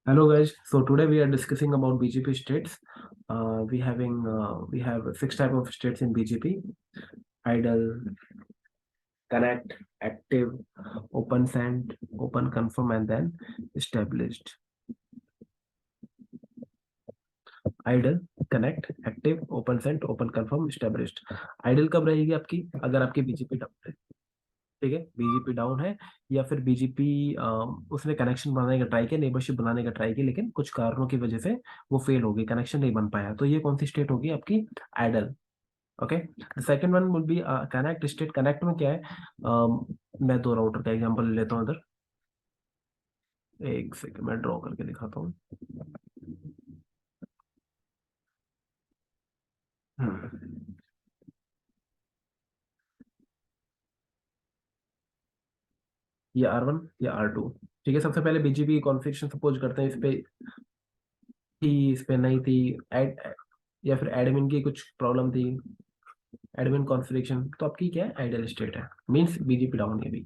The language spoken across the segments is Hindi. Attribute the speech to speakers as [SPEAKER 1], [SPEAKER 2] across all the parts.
[SPEAKER 1] Hello guys. So today we are discussing about BGP states. We have six type of states in BGP: idle, connect, active, open send, open confirm, and then established. Idle, connect, active, open sent, open confirm, established. Idle कब रहेगी आपकी? अगर आपकी बीजीपी डाउन है, ठीक है, बीजीपी डाउन है, या फिर बीजीपी उसने कनेक्शन बनाने का ट्राई किया, नेबरशिप बनाने का ट्राई किया, लेकिन कुछ कारणों की वजह से वो फेल हो गई, कनेक्शन नहीं बन पाया, तो ये कौन सी स्टेट होगी आपकी? Idle. Okay. Second one will be connect state. Connect में क्या है? मैं दो राउटर का एग्जांपल ले लेता हूँ इधर. एक सेकंड मैं ड्रॉ करके दिखाता हूँ. हम्म, ये R1 या R2. ठीक है, सबसे पहले बीजीपी कॉन्फ़िगरेशन सपोज करते हैं, इस पे नहीं थी. एड, या फिर एडमिन की कुछ प्रॉब्लम थी, एडमिन कॉन्फ़िगरेशन, तो आपकी क्या है? आइडल स्टेट है, मींस बीजीपी डाउन है भी.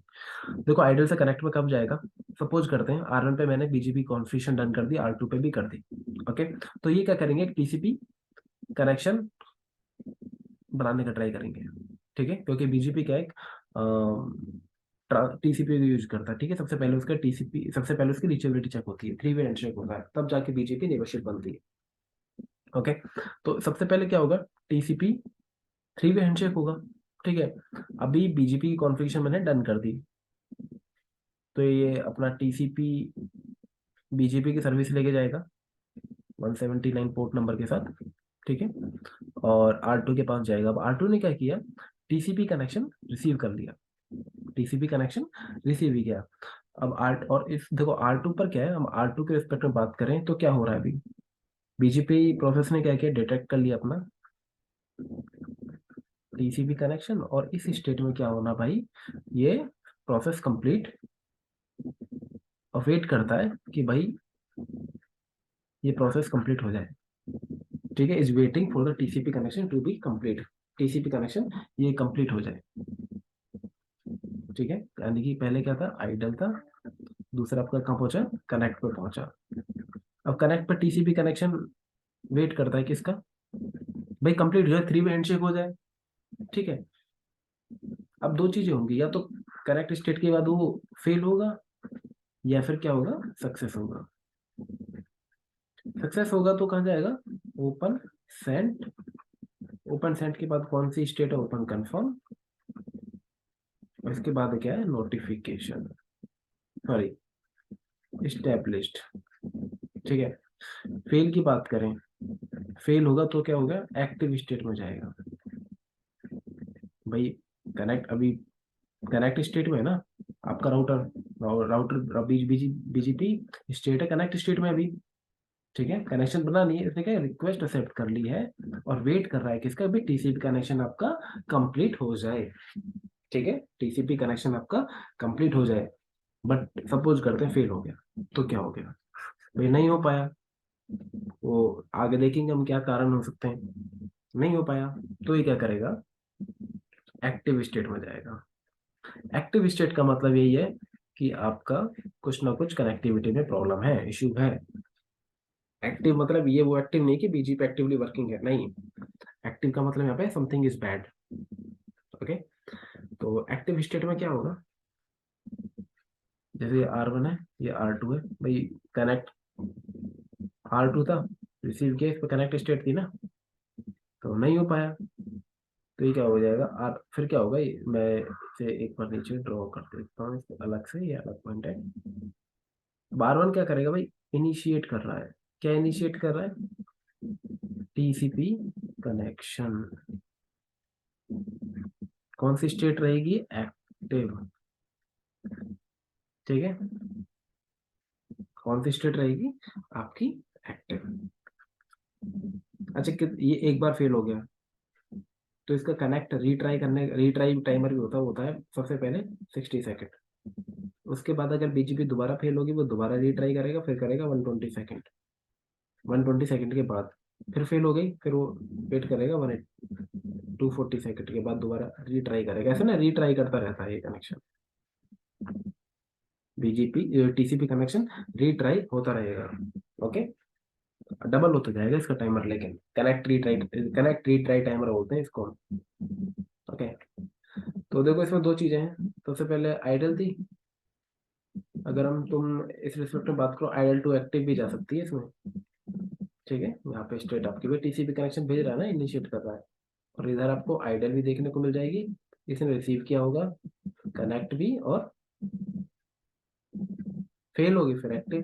[SPEAKER 1] देखो आइडल से कनेक्ट में कब जाएगा? सपोज करते हैं R1 पे मैंने बीजीपी कॉन्फ़िगरेशन डन कर दी, R2 पे भी कर दी. ओके. तो ये क्या करेंगे? टीसीपी कनेक्शन बनाने का ट्राई करेंगे. ठीक है, क्योंकि बीजीपी क्या है, टीसीपी यूज करता है. ठीक है, सबसे पहले उसका टीसीपी, सबसे पहले उसकी रीचेबिलिटी चेक होती है, थ्री वे हैंडशेक होता है, तब जाके बीजीपी नेबरशिप बनती है. ओके. तो सबसे पहले क्या होगा? टीसीपी थ्री वे हैंडशेक होगा. ठीक है. अभी बीजीपी की कॉन्फ़िगरेशन मैंने डन कर दी, तो ये अपना टीसीपी बीजीपी की सर्विस लेके जाएगा 179 पोर्ट नंबर के साथ. ठीक है. और R2 के पास जाएगा. अब R2 ने क्या किया? टीसीपी कनेक्शन रिसीव कर लिया, टीसीपी कनेक्शन रिसीव ही किया. अब आर, और इस देखो R2 पर क्या है, हम R2 के रिस्पेक्ट में बात करें तो क्या हो रहा है अभी? बीजीपी प्रोसेस ने क्या किया? डिटेक्ट कर लिया अपना टीसीपी कनेक्शन, और इस स्टेट में क्या होना भाई? ये प्रोसेस कंप्लीट, और वेट करता है कि भाई ये प्रोसेस कंप्लीट हो जाए. ठीक है, is waiting for the TCP connection to be complete. TCP connection ये कंप्लीट हो जाए. ठीक है, यानी कि पहले क्या था? आइडल था. दूसरा आपका कहाँ पहुंचा? कनेक्ट पे पहुंचा. अब कनेक्ट पे टीसीपी कनेक्शन वेट करता है किसका? भाई कंप्लीट हो जाए, थ्री वे हैंडशेक हो जाए. ठीक है. अब दो चीजें होंगी, या तो करेक्ट स्टेट के बाद वो फेल होगा, या फिर क्या होगा? सक्सेस होगा. सक्सेस होगा तो कहाँ जाएगा? Open sent. ओपन सेंट के बाद कौन सी स्टेट है? Open confirm. और इसके बाद क्या है? Notification, sorry, established. ठीक है. फेल की बात करें, फेल होगा तो क्या होगा? एक्टिव स्टेट में जाएगा. भाई कनेक्ट अभी कनेक्ट स्टेट में है ना आपका राउटर. राउटर बीजीपी स्टेट है कनेक्ट स्टेट में अभी. ठीक है, कनेक्शन बना नहीं है, इसने क्या रिक्वेस्ट एक्सेप्ट कर ली है, और वेट कर रहा है किसका? भी टीसीपी कनेक्शन आपका कंप्लीट हो जाए. ठीक है, टीसीपी कनेक्शन आपका कंप्लीट हो जाए. बट सपोज करते हैं फेल हो गया, तो क्या हो गया? भाई नहीं हो पाया. वो आगे देखेंगे हम क्या कारण हो सकते हैं. नहीं हो पाया, तो ये क्या करेगा? एक्टिव स्टेट में जाएगा. एक्टिव स्टेट का मतलब यही है कि आपका कुछ ना कुछ कनेक्टिविटी में प्रॉब्लम है, इश्यू है. एक्टिव मतलब ये वो एक्टिव नहीं कि बीजीपी एक्टिवली वर्किंग है, नहीं. एक्टिव का मतलब यहाँ पे समथिंग इज बैड. ओके. तो एक्टिव स्टेट में क्या होगा? जैसे R1 है, ये R2 है भाई. कनेक्ट R2 था, रिसीव किया, इस पर कनेक्ट स्टेट थी ना, तो नहीं हो पाया. तो ये क्या हो जाएगा? फिर क्या होगा? मैं इसे एक बार नीचे ड्रॉ कर देता हूँ इसको अलग से, ये अलग पॉइंट है. R1 क्या करेगा भाई? इनिशिएट कर रहा है. क्या इनिशिएट कर रहा है? TCP connection. कौन सी स्टेट रहेगी? एक्टिव. ठीक है, कौन सी स्टेट रहेगी आपकी? एक्टिव. अच्छा, ये एक बार फेल हो गया, तो इसका कनेक्ट रीट्राई करने, रीट्राई टाइमर भी होता है सबसे पहले 60 सेकेंड. उसके बाद अगर बीजीपी दोबारा फेल होगी, वो दोबारा रीट्राई करेगा, फिर करेगा 120 सेकेंड. 120 सेकेंड के बाद फिर फेल हो गई, फिर वो वेट करेगा 240 सेकेंड के बाद दोबारा रीट्राई करेगा. ऐसे ना रीट्राई करता रहता है ये connection. BGP TCP connection retry होता रहेगा। ओके, डबल होता जाएगा इसका टाइमर, लेकिन कनेक्ट रीट्राई टाइमर बोलते हैं इसको। ओके, तो देखो इसमें दो चीजें हैं। सबसे पहले आइडल थी, अगर हम तुम इस रिस्पेक्ट में बात करो, आइडल टू एक्टिव भी जा सकती है इसमें। ठीक है, यहाँ पे स्टेट आपकी भी टीसीपी कनेक्शन भेज रहा है ना, इनिशिएट कर रहा है, और इधर आपको आइडल भी देखने को मिल जाएगी, इसने रिसीव किया होगा, कनेक्ट भी, और फेल होगी फिर एक्टिव,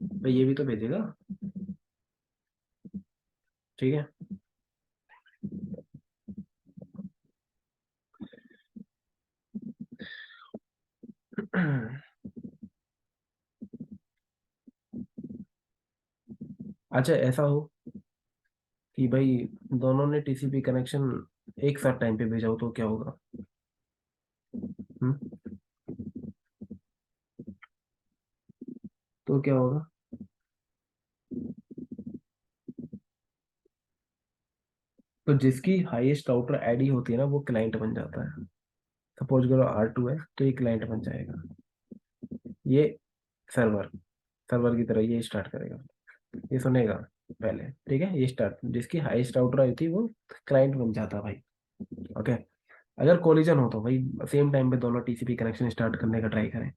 [SPEAKER 1] भाई ये भी तो भेजेगा। ठीक है। अच्छा, ऐसा हो कि भाई दोनों ने टीसीपी कनेक्शन एक साथ टाइम पे भेजा हो, तो क्या होगा? हम्म, तो क्या होगा? तो जिसकी हाईएस्ट राउटर आईडी होती है ना, वो क्लाइंट बन जाता है। सपोज करो R2 है, तो ये क्लाइंट बन जाएगा, ये सर्वर, सर्वर की तरह ये स्टार्ट करेगा, ये सुनेगा पहले। ठीक है, ये स्टार्ट, जिसकी हाईएस्ट राउटर आई थी वो क्लाइंट बन जाता भाई। ओके, अगर कोलिजन हो तो भाई सेम टाइम पे दोनों टीसीपी कनेक्शन स्टार्ट करने का ट्राई करें।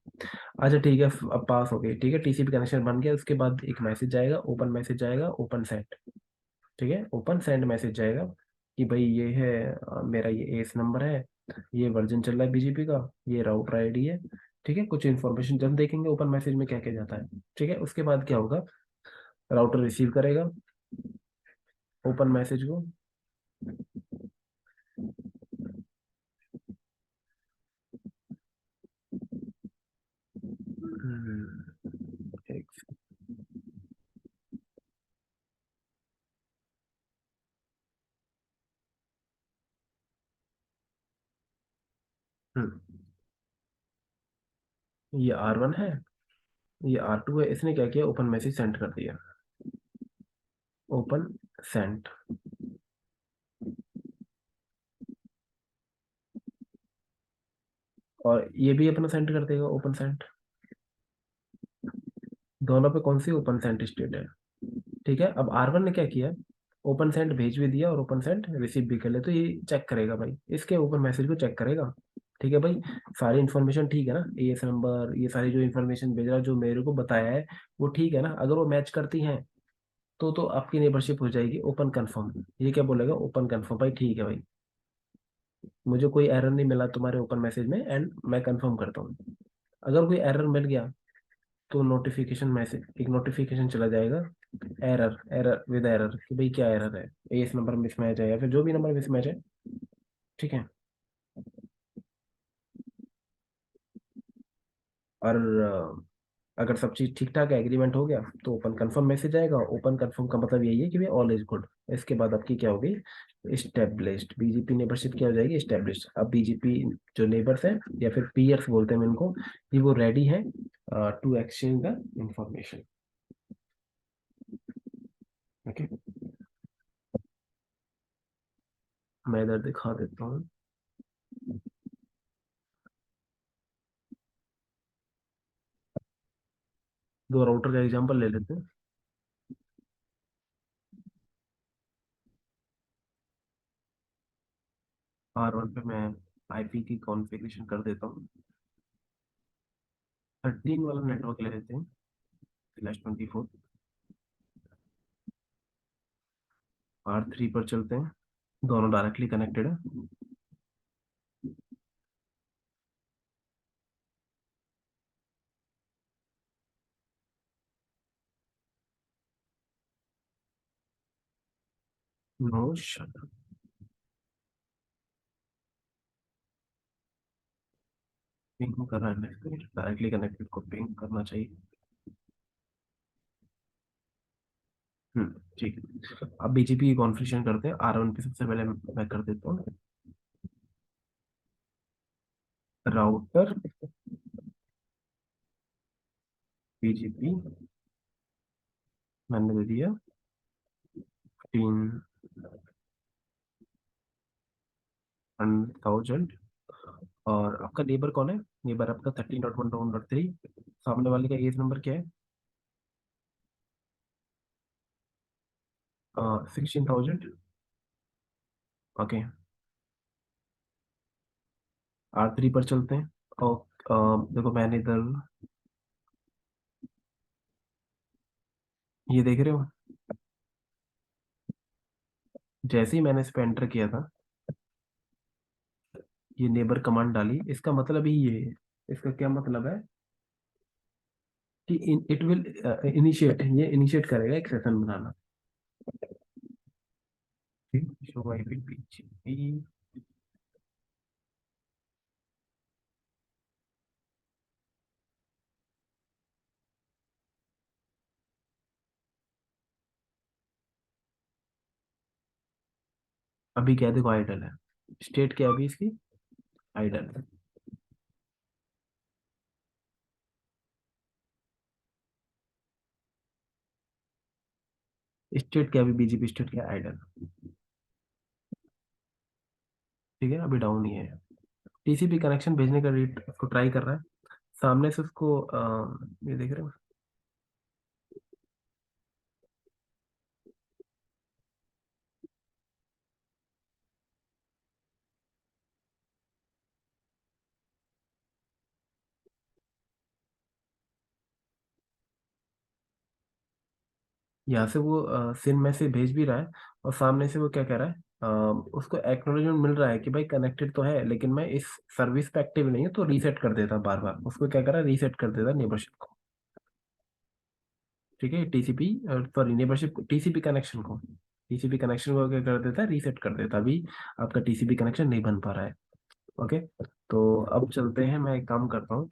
[SPEAKER 1] अच्छा ठीक है, अब पास हो गई, ठीक है, टीसीपी कनेक्शन बन गया, उसके बाद एक मैसेज जाएगा, ओपन मैसेज जाएगा, ओपन सेट। ठीक है, ओपन सेंड मैसेज जाएगा कि भाई ये है मेरा ये एस नंबर है, ये वर्जन चल रहा है बीजीपी का, ये राउटर आईडी है। ठीक है, कुछ इन्फॉर्मेशन जब देखेंगे ओपन मैसेज में क्या क्या जाता है। ठीक है, उसके बाद क्या होगा, राउटर रिसीव करेगा ओपन मैसेज को। एक हम्म, ये R1 है, ये R2 है, इसने क्या किया, ओपन मैसेज सेंड कर दिया, ओपन सेंड। और ये भी अपना सेंड कर देगा, ओपन सेंड। दोनों पे कौन सी ओपन सेंड स्टेट है? ठीक है, अब R1 ने क्या किया, ओपन सेंड भेज भी दिया और ओपन सेंड रिसीव भी कर ले, तो ये चेक करेगा भाई, इसके ओपन मैसेज को चेक करेगा। ठीक है भाई, सारी इन्फॉर्मेशन ठीक है ना, एएस नंबर, ये सारी जो इन्फॉर्मेशन भेज रहा जो मेरे को बताया है, वो ठीक है ना, अगर वो मैच करती हैं तो आपकी नेबरशिप हो जाएगी ओपन कंफर्म। ये क्या बोलेगा, ओपन कंफर्म, भाई ठीक है भाई, मुझे कोई एरर नहीं मिला तुम्हारे ओपन मैसेज में, एंड मैं कंफर्म करता हूँ। अगर कोई एरर मिल गया, तो नोटिफिकेशन मैसेज, एक नोटिफिकेशन चला जाएगा, एरर, एरर विद एरर, कि भाई क्या एरर है, इस नंबर मिसमैच है या फिर जो भी नंबर मिसमैच है। ठीक है, और अगर सब चीज ठीक ठाक है, एग्रीमेंट हो गया, तो ओपन कंफर्म मैसेज आएगा। ओपन कंफर्म का मतलब यही है कि भाई ऑल इज गुड। इसके बाद आपकी क्या होगी, स्टेब्लिश्ड बीजीपी नेबरशिप क्या हो जाएगी, स्टेब्लिश्ड। अब बीजीपी जो नेबर्स हैं, या फिर पीयर्स बोलते हैं इनको, ये वो रेडी है to exchange the information. Okay, मैं इधर दिखा देता हूँ, दो राउटर का एग्जांपल ले लेते हैं। R1 पे मैं आईपी की कॉन्फ़िगरेशन कर देता हूँ, 13 वाला नेटवर्क ले लेते हैं, /24। R3 पर चलते हैं, दोनों डायरेक्टली कनेक्टेड है। नो शट, पिंग कर रहा है, डायरेक्टली कनेक्टेड को पिंग करना चाहिए। ठीक है, अब बीजीपी की कॉन्फ़िगरेशन करते हैं। R1 पे सबसे पहले मैं कर देता हूँ, राउटर बीजीपी, मैंने दे दिया 15,000, और आपका नेबर कौन है? नेबर आपका 13.1.1.3। सामने वाले का एज नंबर क्या है? 16,000। ओके, R3 पर चलते हैं। और देखो मैंने इधर, ये देख रहे हो, जैसे ही मैंने इस पे एंटर किया था, ये नेबर कमांड डाली, इसका मतलब ही ये है। इसका क्या मतलब है कि इट विल इनिशिएट, ये इनिशिएट करेगा एक सेशन बनाना। ठीक, शो आई विल बी। अभी क्या देखो, आइडल है। स्टेट क्या है अभी इसकी? आइडल। स्टेट क्या, अभी बीजेपी स्टेट क्या, आइडल। ठीक है, अभी डाउन ही है। टीसीपी कनेक्शन भेजने का रेट उसको ट्राई कर रहा है। सामने से उसको ये देख रहे हो, यहाँ से वो सिन में से भेज भी रहा है। और सामने से वो क्या कह रहा है, उसको एक्नॉलेजमेंट मिल रहा है कि भाई कनेक्टेड तो है, लेकिन मैं इस सर्विस पे एक्टिव नहीं हूँ, तो रीसेट कर देता बार बार। उसको क्या कर रहा है, रीसेट कर देता नेबरशिप को। ठीक है, TCP, sorry neighbourship, TCP connection को, टीसीपी कनेक्शन को क्या कर देता है, रीसेट कर देता। अभी आपका टीसीपी कनेक्शन नहीं बन पा रहा है। ओके, तो अब चलते हैं, मैं एक काम करता हूँ,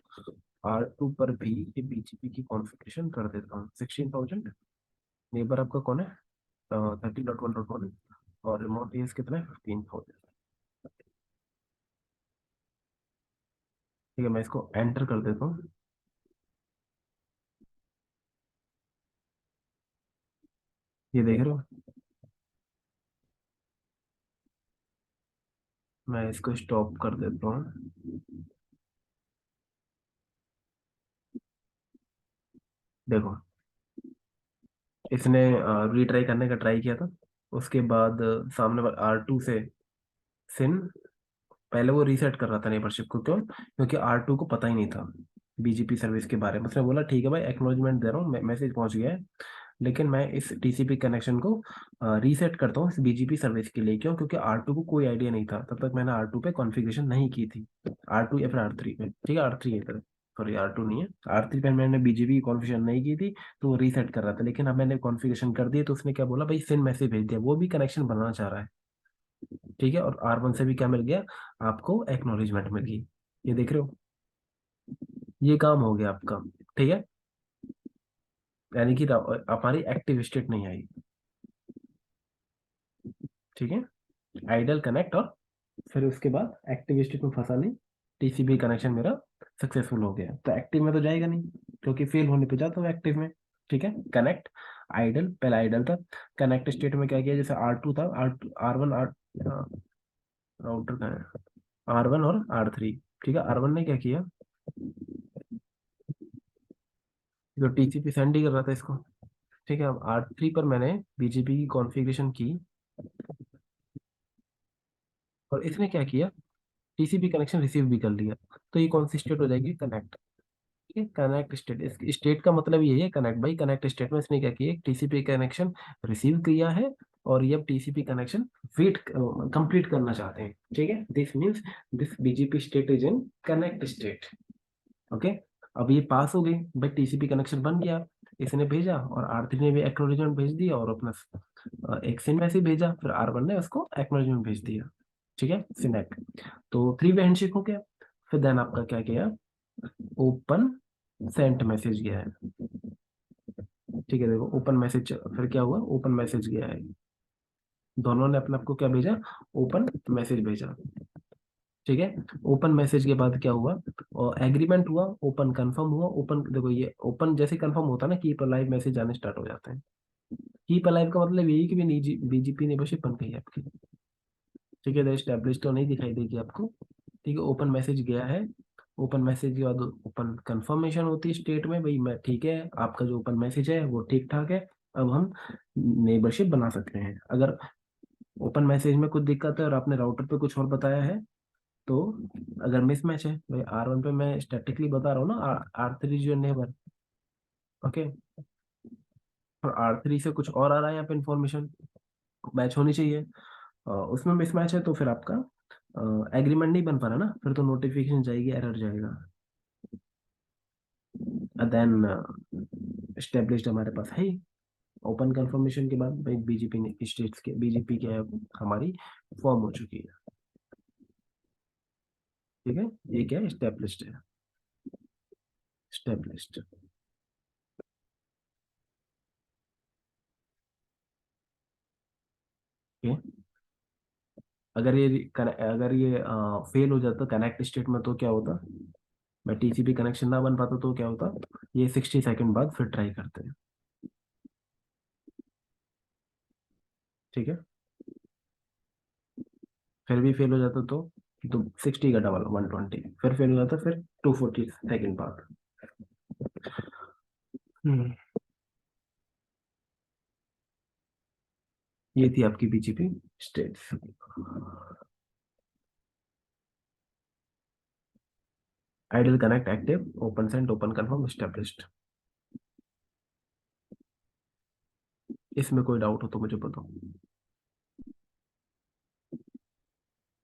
[SPEAKER 1] R2 पर भी ये बीजीपी की कॉन्फ़िगरेशन कर देता हूँ। 16,000। नेबर आपका कौन है? 13.1.1। और रिमोट यूज कितना है? 15,000। ठीक है, मैं इसको एंटर कर देता हूँ। ये देख रहे हो, मैं इसको स्टॉप कर देता हूँ। देखो, इसने रीट्राई करने का ट्राई किया था। उसके बाद सामने वाले R2 से सिन, पहले वो रीसेट कर रहा था नेबरशिप को। क्यों? क्योंकि R2 को पता ही नहीं था बीजीपी सर्विस के बारे में। उसने बोला ठीक है भाई, एक्नॉलेजमेंट दे रहा हूँ, मैसेज पहुंच गया है, लेकिन मैं इस टीसीपी कनेक्शन को रीसेट करता हूँ इस बीजीपी सर्विस के लिए। क्यों? क्योंकि R2 को कोई आइडिया नहीं था, तब तक मैंने R2 पे कॉन्फ़िगरेशन नहीं की थी। R2 या फिर R3 पे, ठीक है, R3 है, सॉरी R2 नहीं है, R3 पे मैंने बीजीपी कॉन्फ़िगरेशन नहीं की थी, तो वो रीसेट कर रहा था। लेकिन अब मैंने कॉन्फ़िगरेशन कर दी, तो उसने क्या बोला भाई, सेंड मैसेज भेज दिया, वो भी कनेक्शन बनाना चाह रहा है। ठीक है, और R1 से भी क्या मिल गया, आपको एक्नॉलेजमेंट मिल गई। ये देख रहे हो, ये काम हो गया आपका। ठीक है, यानी कि हमारी एक्टिव स्टेट नहीं आई। ठीक है, आइडल कनेक्ट, और फिर उसके बाद एक्टिव स्टेट में फंसा नहीं, टीसीपी कनेक्शन मेरा सक्सेसफुल हो गया। तो एक्टिव में तो जाएगा नहीं, क्योंकि फेल होने पे जाता हूँ एक्टिव में। ठीक है, कनेक्ट, आइडल, पहला आइडल था। कनेक्ट स्टेट में क्या किया, जैसे R2 था, R1, राउटर का है, R1 और R3। ठीक है, R1 ने क्या किया, जो टीसीपी सेंड ही कर रहा था इसको। ठीक है, अब R3 पर मैंने बीजीपी की कॉन्फ़िगरेशन की, और इसने क्या किया, टीसीपी कनेक्शन रिसीव भी कर लिया। तो ये कौन सी स्टेट हो जाएगी, कनेक्ट। ठीक है, कनेक्ट स्टेट, इस स्टेट का मतलब यही है कनेक्ट। भाई कनेक्ट स्टेट में इसने क्या किया, टीसीपी कनेक्शन रिसीव किया है, और ये अब टीसीपी कनेक्शन वेट कंप्लीट करना चाहते हैं। ठीक है, this means this BGP state is in connect state. Okay, अब ये पास हो गई भाई, टीसीपी कनेक्शन बन गया, इसने भेजा, और R3 ने भी एक्नॉलेजमेंट भेज दिया, और अपना एक सिन मैसेज भेजा, फिर R1 ने उसको एक्नॉलेजमेंट भेज दिया। ठीक है, सिनेक, तो थ्री वे हैंडशेक हो गया। फिर देन आपका क्या किया, ओपन सेंट मैसेज गया है। ठीक है, देखो ओपन मैसेज, फिर क्या हुआ, ओपन मैसेज गया है। दोनों ने अपने आपको क्या भेजा, ओपन मैसेज भेजा। ठीक है, ओपन मैसेज के बाद क्या हुआ, और एग्रीमेंट हुआ, ओपन कंफर्म हुआ। ओपन देखो, ये ओपन जैसे कंफर्म होता है ना, कीप अलाइव मैसेज आने स्टार्ट हो जाते हैं। कीप अलाइव का मतलब यही कि भी बीजीपी मेंबरशिप बन गई है आपकी। ठीक है, एस्टेब्लिश तो नहीं दिखाई देगी आपको। ठीक है, ओपन मैसेज गया है। ओपन मैसेज के बाद ओपन कंफर्मेशन होती है स्टेट में, भाई मैं ठीक है, आपका जो ओपन मैसेज है वो ठीक ठाक है, अब हम नेबरशिप बना सकते हैं। अगर ओपन मैसेज में कुछ दिक्कत है और आपने राउटर पे कुछ और बताया है, तो अगर मिसमैच है, भाई R1 पे मैं स्टैटिकली बता रहा हूँ ना, R3 जो नेबर, ओके, और R3 से कुछ और आ रहा है यहाँ पे इंफॉर्मेशन, मैच होनी चाहिए। उसमें मिसमैच है तो फिर आपका एग्रीमेंट नहीं बन पा रहा ना, फिर तो नोटिफिकेशन जाएगी, एरर जाएगा। देन स्टेब्लिश्ड हमारे पास है ही। ओपन कंफर्मेशन के बाद भाई बीजेपी ने स्टेट्स के बीजेपी के हमारी फॉर्म हो चुकी है। ठीक है, ये क्या है, स्टेब्लिश्ड है, स्टेब्लिश्ड। ओके, अगर ये फेल हो जाता कनेक्ट स्टेट में तो क्या होता, मैं टीसीपी कनेक्शन ना बन पाता तो क्या होता, ये 60 सेकंड बाद फिर ट्राई करते हैं। ठीक है, फिर भी फेल हो जाता तो 60 का डबल 120, फिर फेल हो जाता फिर 240 सेकंड बाद। हम्म, ये थी आपकी BGP states. Idle connect active open send open confirm established. इसमें कोई डाउट हो तो मुझे बताओ।